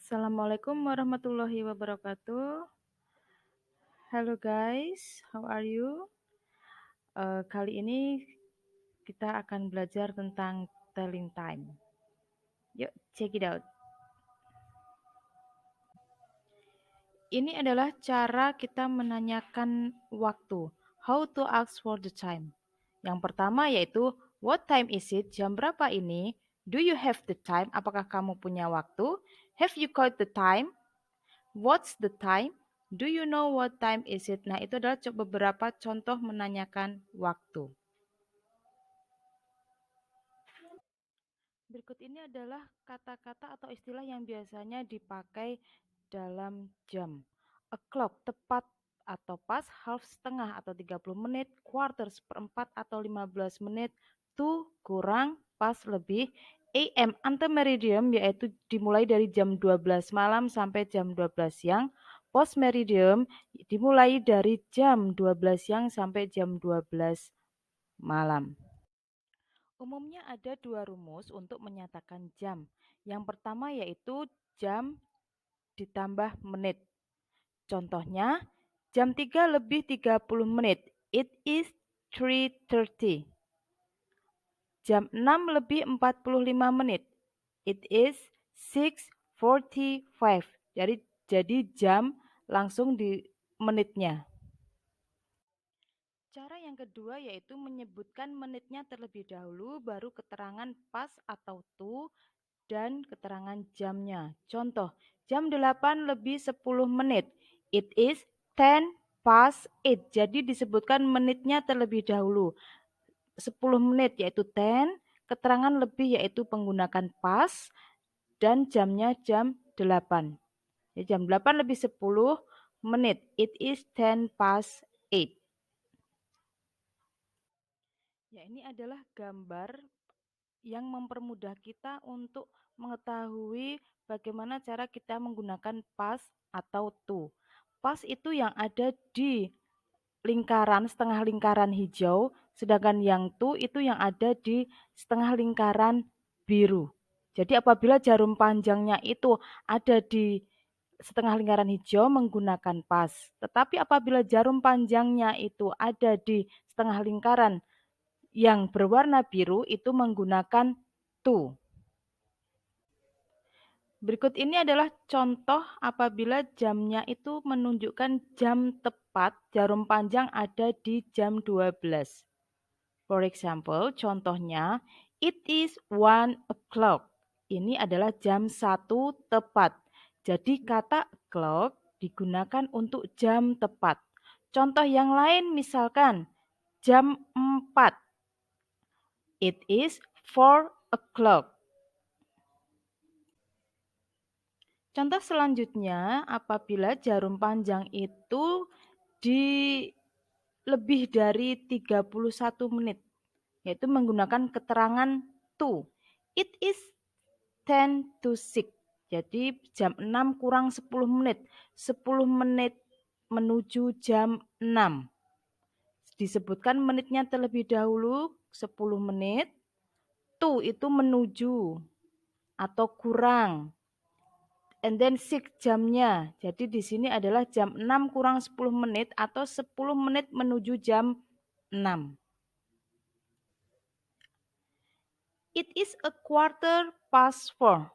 Assalamualaikum warahmatullahi wabarakatuh. Hello guys, how are you? Kali ini kita akan belajar tentang telling time. Yuk, check it out. Ini adalah cara kita menanyakan waktu. How to ask for the time. Yang pertama yaitu, what time is it? Jam berapa ini? Do you have the time? Apakah kamu punya waktu? Have you got the time? What's the time? Do you know what time is it? Nah, itu adalah beberapa contoh menanyakan waktu. Berikut ini adalah kata-kata atau istilah yang biasanya dipakai dalam jam. O'clock, tepat atau pas, half, setengah atau 30 menit, quarter, seperempat atau 15 menit, to, kurang, pas, lebih, AM, antemeridium, yaitu dimulai dari jam 12 malam sampai jam 12 siang, postmeridium, dimulai dari jam 12 siang sampai jam 12 malam. Umumnya ada dua rumus untuk menyatakan jam. Yang pertama yaitu jam ditambah menit. Contohnya, jam 3 lebih 30 menit. It is 3:30. Jam 6 lebih 45 menit. It is 6:45. Jadi jam langsung di menitnya. Cara yang kedua yaitu menyebutkan menitnya terlebih dahulu, baru keterangan pas atau to, dan keterangan jamnya. Contoh, jam 8 lebih 10 menit. It is 10 past 8. Jadi disebutkan menitnya terlebih dahulu. 10 menit yaitu 10, keterangan lebih yaitu menggunakan pas, dan jamnya jam 8. Ya, jam 8 lebih 10 menit. It is 10 past 8. Ya, ini adalah gambar yang mempermudah kita untuk mengetahui bagaimana cara kita menggunakan pas atau to. Pas itu yang ada di lingkaran, setengah lingkaran hijau, sedangkan yang to itu yang ada di setengah lingkaran biru. Jadi apabila jarum panjangnya itu ada di setengah lingkaran hijau menggunakan pas. Tetapi apabila jarum panjangnya itu ada di setengah lingkaran yang berwarna biru itu menggunakan to. Berikut ini adalah contoh apabila jamnya itu menunjukkan jam tepat, jarum panjang ada di jam 12. For example, contohnya, it is 1 o'clock. Ini adalah jam 1 tepat. Jadi kata o'clock digunakan untuk jam tepat. Contoh yang lain misalkan, jam 4. It is 4 o'clock. Contoh selanjutnya, apabila jarum panjang itu di lebih dari 31 menit, yaitu menggunakan keterangan to. It is 10 to 6. Jadi jam 6 kurang 10 menit. 10 menit menuju jam 6. Disebutkan menitnya terlebih dahulu 10 menit. To itu menuju atau kurang. And then 6 jamnya. Jadi di sini adalah jam 6 kurang 10 menit atau 10 menit menuju jam 6. It is a quarter past 4.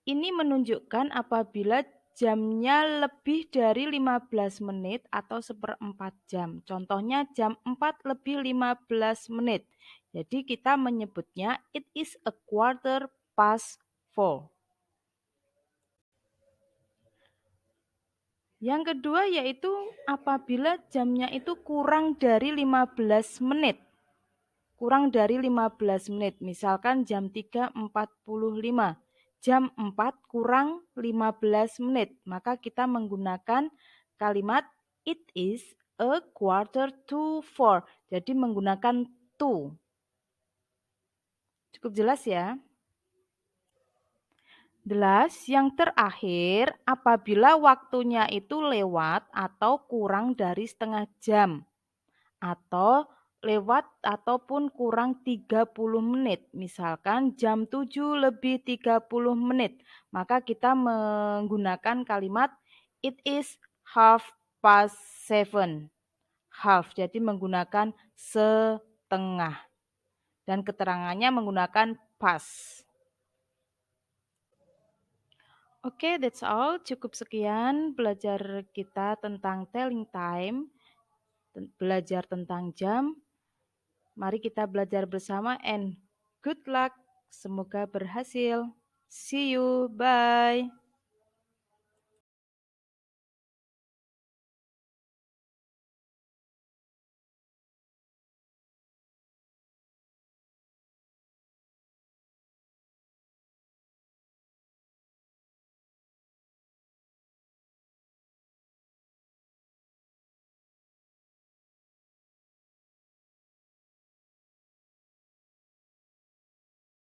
Ini menunjukkan apabila jamnya lebih dari 15 menit atau seperempat jam. Contohnya jam 4 lebih 15 menit. Jadi kita menyebutnya it is a quarter past 4. Yang kedua yaitu apabila jamnya itu kurang dari 15 menit. Kurang dari 15 menit. Misalkan jam 3.45. Jam 4 kurang 15 menit. Maka kita menggunakan kalimat it is a quarter to 4. Jadi menggunakan to. Cukup jelas ya? Jelas, yang terakhir apabila waktunya itu lewat atau kurang dari setengah jam atau lewat ataupun kurang 30 menit. Misalkan jam 7 lebih 30 menit. Maka kita menggunakan kalimat it is 7:30. Half, jadi menggunakan setengah. Dan keterangannya menggunakan past. Oke, that's all. Cukup sekian belajar kita tentang telling time, belajar tentang jam. Mari kita belajar bersama and good luck. Semoga berhasil. See you, bye.